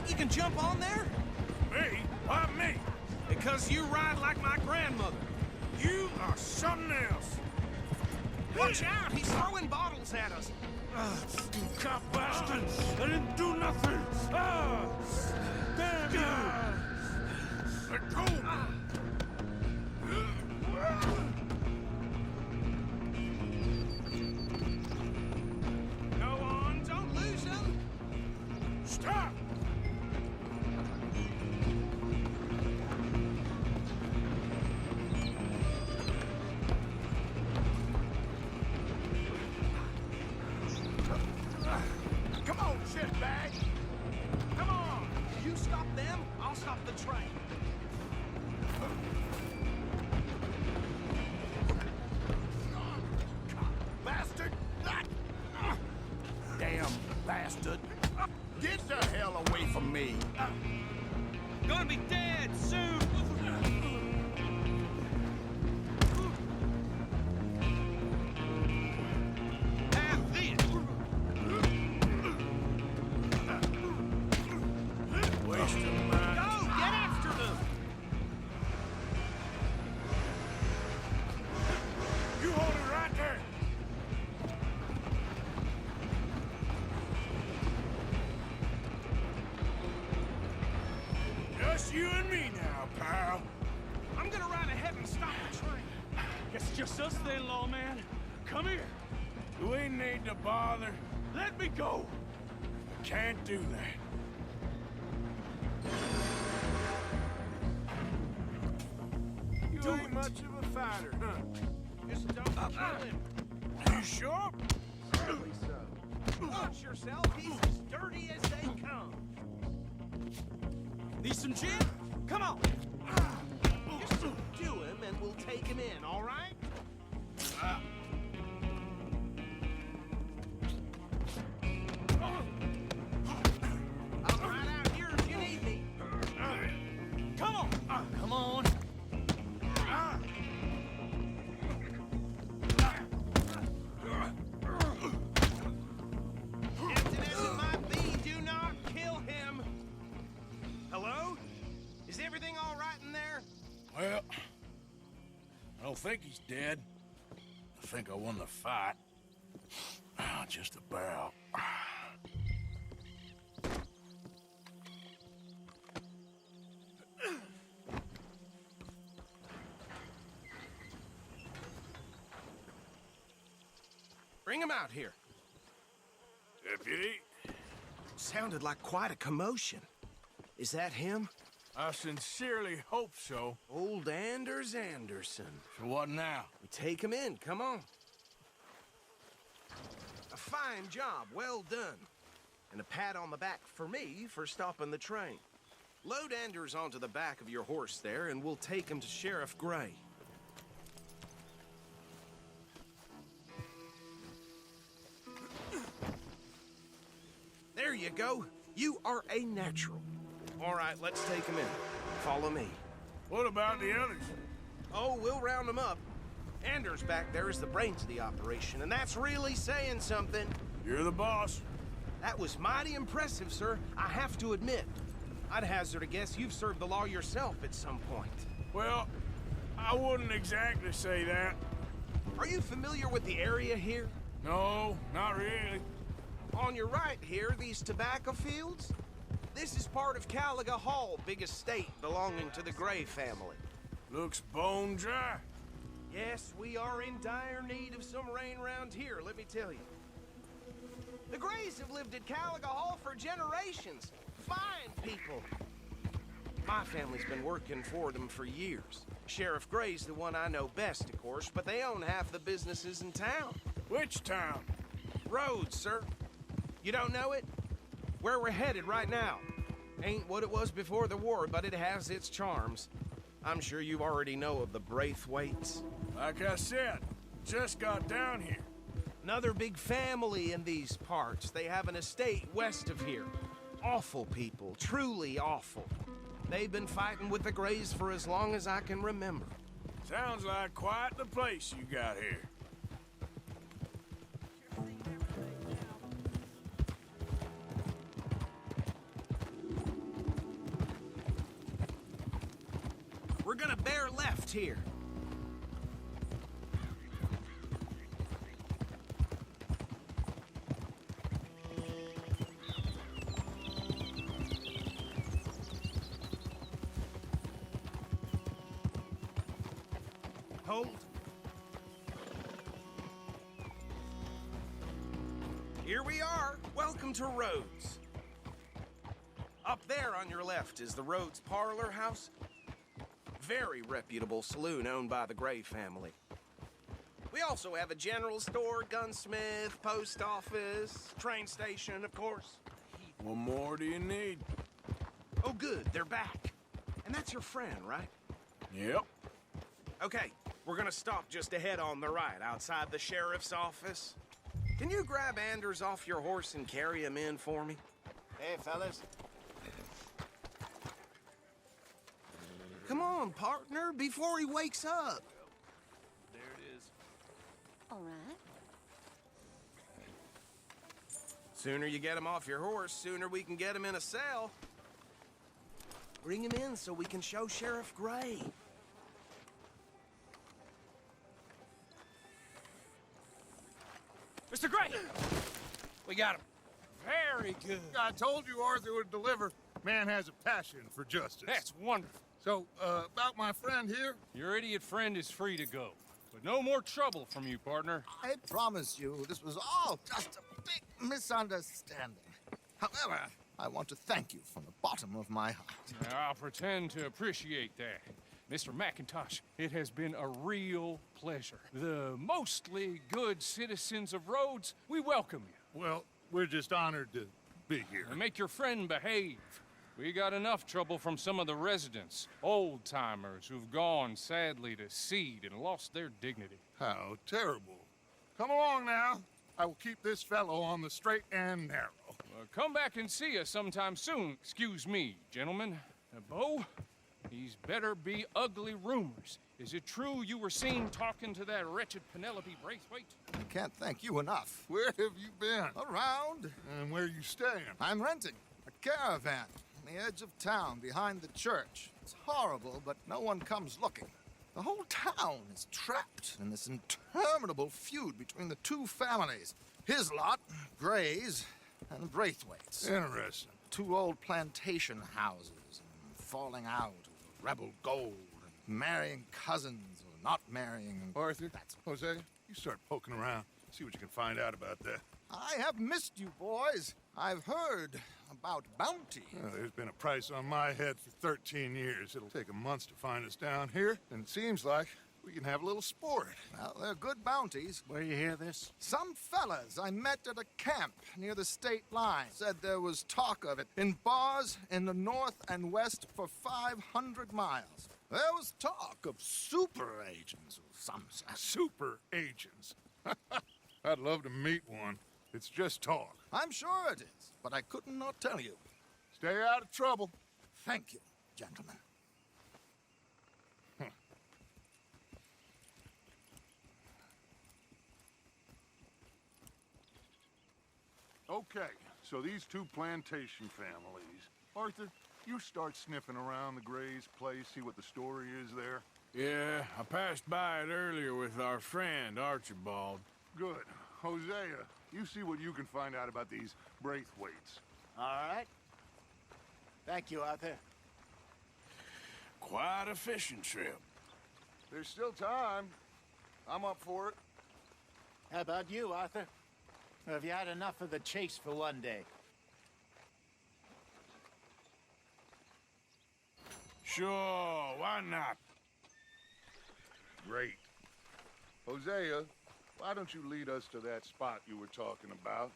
think you can jump on there? Me? Why me? Because you ride like my grandmother. You are something else. Watch out! He's throwing bottles at us. You cop bastard! I didn't do nothing! Ah! Damn you! Let go! Go on, don't lose him. Stop! Come on, shitbag! Come on! You stop them, I'll stop the train. Bastard! Damn bastard! Get the hell away from me! Gonna be dead soon! Have this! Wasting my... Go! Get after them! You hold it right there! Just you and me now, pal. I'm gonna ride ahead and stop the train. Guess it's just us then, lawman. Come here. You ain't need to bother. Let me go. Can't do that. You ain't much of a fighter, huh? Just don't kill him. You sure? Really so. Watch yourself, he's as dirty as they come. Need some gin? Come on. Just subdue him and we'll take him in, all right? I'll ride out here if you need me. Come on. Come on. Captain as it might be, do not kill him. Hello? Is everything all right in there? Well, I don't think he's dead. I think I won the fight. Just about. Bring him out here. Deputy, Sounded like quite a commotion. Is that him? I sincerely hope so. Old Anders Anderson. So what now? We take him in, come on. A fine job, well done. And a pat on the back for me for stopping the train. Load Anders onto the back of your horse there, and we'll take him to Sheriff Gray. There you go. You are a natural. All right, let's take him in. Follow me. What about the others? Oh, we'll round them up. Anders back there is the brains of the operation, and that's really saying something. You're the boss. That was mighty impressive, sir. I have to admit. I'd hazard a guess you've served the law yourself at some point. Well, I wouldn't exactly say that. Are you familiar with the area here? No, not really. On your right here, these tobacco fields? This is part of Caliga Hall, big estate belonging to the Gray family. Looks bone dry. Yes, we are in dire need of some rain around here, let me tell you. The Grays have lived at Caliga Hall for generations. Fine people. My family's been working for them for years. Sheriff Gray's the one I know best, of course, but they own half the businesses in town. Which town? Rhodes, sir. You don't know it? Where we're headed right now. Ain't what it was before the war, but it has its charms. I'm sure you already know of the Braithwaites. Like I said, just got down here. Another big family in these parts. They have an estate west of here. Awful people, truly awful. They've been fighting with the Grays for as long as I can remember. Sounds like quite the place you got here. gonna bear left here. Hold. Here we are. Welcome to Rhodes. Up there on your left is the Rhodes Parlor House. Very reputable saloon owned by the Gray family. We also have a general store, gunsmith, post office, train station, of course. What more do you need? Oh, good, they're back. And that's your friend, right? Yep. Okay, we're gonna stop just ahead on the right, outside the sheriff's office. Can you grab Anders off your horse and carry him in for me? Hey, fellas. Come on, partner, before he wakes up. There it is. All right. Sooner you get him off your horse, sooner we can get him in a cell. Bring him in so we can show Sheriff Gray. Mr. Gray! We got him. Very good. I told you Arthur would deliver. Man has a passion for justice. That's wonderful. So, about my friend here, Your idiot friend is free to go. But no more trouble from you, partner. I promise you, this was all just a big misunderstanding. However, I want to thank you from the bottom of my heart. I'll pretend to appreciate that. Mr. McIntosh, it has been a real pleasure. The mostly good citizens of Rhodes, we welcome you. well, we're just honored to be here. And make your friend behave. We got enough trouble from some of the residents, old-timers who've gone, sadly, to seed and lost their dignity. How terrible. Come along now. I will keep this fellow on the straight and narrow. Come back and see us sometime soon. Excuse me, gentlemen. Bo, these better be ugly rumors. Is it true you were seen talking to that wretched Penelope Braithwaite? I can't thank you enough. Where have you been? Around, And where you staying? I'm renting a caravan on the edge of town behind the church. It's horrible, but no one comes looking. The whole town is trapped in this interminable feud between the two families. His lot, Gray's, and Braithwaite's. Interesting. Two old plantation houses, and falling out over rebel gold, and marrying cousins or not marrying. And Arthur, That's Jose, you start poking around. See what you can find out about that. I have missed you, boys. I've heard about bounty. Well, there's been a price on my head for 13 years. It'll take a month to find us down here, and it seems like we can have a little sport. Well, they're good bounties. Where you hear this? Some fellas I met at a camp near the state line said there was talk of it in bars in the north and west for 500 miles. There was talk of super agents of some sort. Super agents. I'd love to meet one. It's just talk. I'm sure it is, but I couldn't not tell you. Stay out of trouble. Thank you, gentlemen. Okay, so these two plantation families. Arthur, you start sniffing around the Gray's place, see what the story is there. Yeah, I passed by it earlier with our friend, Archibald. Good. Hosea, you see what you can find out about these Braithwaites. All right. Thank you, Arthur. Quite a fishing trip. There's still time. I'm up for it. How about you, Arthur? Or have you had enough of the chase for one day? Sure, why not? Great. Hosea, why don't you lead us to that spot you were talking about?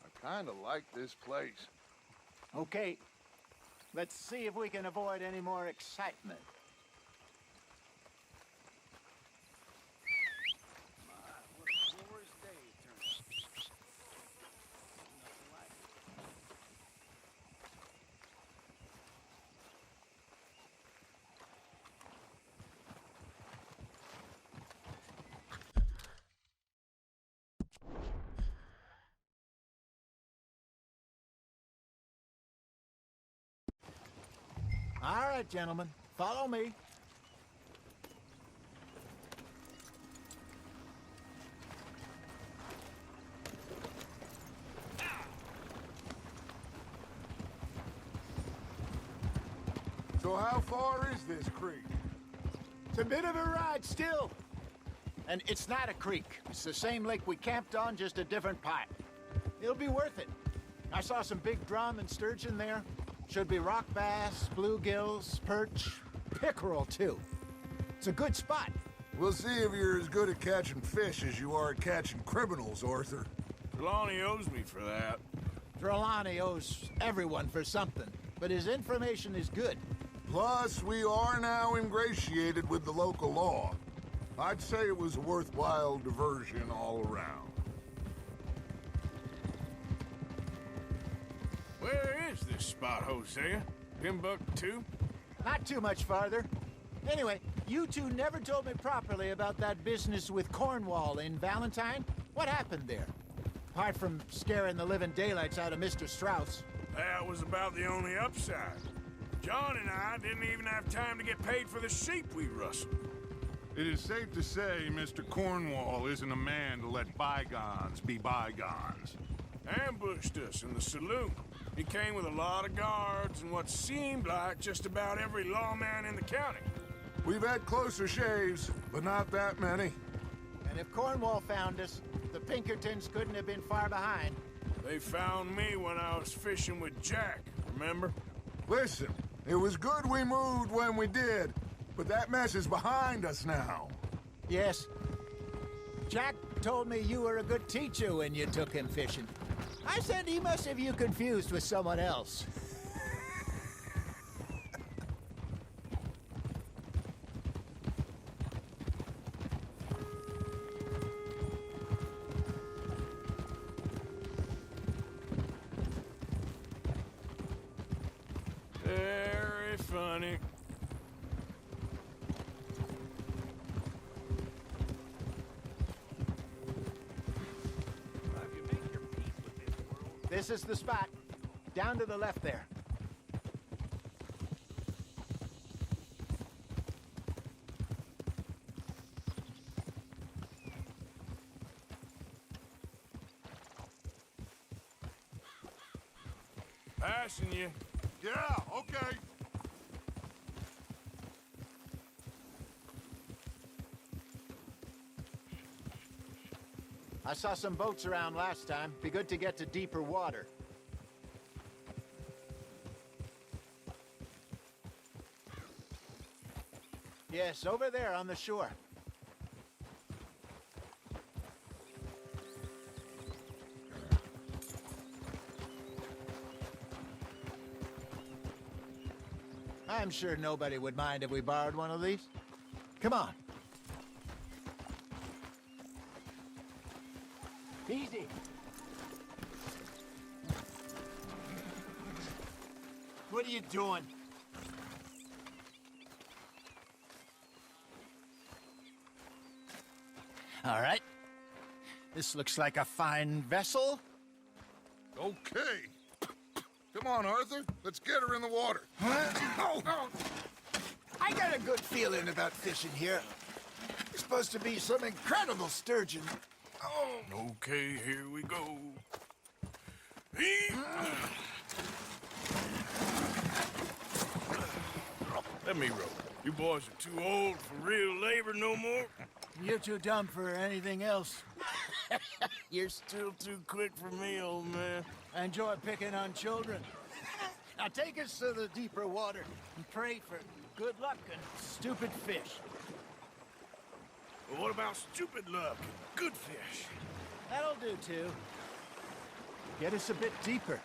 I kind of like this place. Okay. Let's see if we can avoid any more excitement. All right, gentlemen. Follow me. So how far is this creek? It's a bit of a ride still. And it's not a creek. It's the same lake we camped on, just a different part. It'll be worth it. I saw some big drum and sturgeon there. Should be rock bass, bluegills, perch, pickerel too. It's a good spot. We'll see if you're as good at catching fish as you are at catching criminals, Arthur. Trelawney owes me for that. Trelawney owes everyone for something, but his information is good. Plus, we are now ingratiated with the local law. I'd say it was a worthwhile diversion all around. Where is this spot, Hosea? Timbuktu? Not too much farther. Anyway, you two never told me properly about that business with Cornwall in Valentine. What happened there? Apart from scaring the living daylights out of Mr. Strauss. That was about the only upside. John and I didn't even have time to get paid for the sheep we rustled. It is safe to say Mr. Cornwall isn't a man to let bygones be bygones. Ambushed us in the saloon. He came with a lot of guards and what seemed like just about every lawman in the county. We've had closer shaves, but not that many. And if Cornwall found us, the Pinkertons couldn't have been far behind. They found me when I was fishing with Jack, remember? Listen, it was good we moved when we did, but that mess is behind us now. Yes. Jack told me you were a good teacher when you took him fishing. I said he must have you confused with someone else. Very funny. This is the spot. Down to the left there. Passing you. Yeah, okay. I saw some boats around last time. Be good to get to deeper water. Yes, over there on the shore. I'm sure nobody would mind if we borrowed one of these. Come on. Easy. What are you doing? All right. This looks like a fine vessel. Okay. Come on, Arthur. Let's get her in the water. I got a good feeling about fishing here. There's supposed to be some incredible sturgeon. Okay, here we go. Let me row. You boys are too old for real labor no more. You're too dumb for anything else. You're still too quick for me, old man. I enjoy picking on children. Now take us to the deeper water and pray for good luck and stupid fish. But what about stupid luck and good fish? That'll do, too. Get us a bit deeper.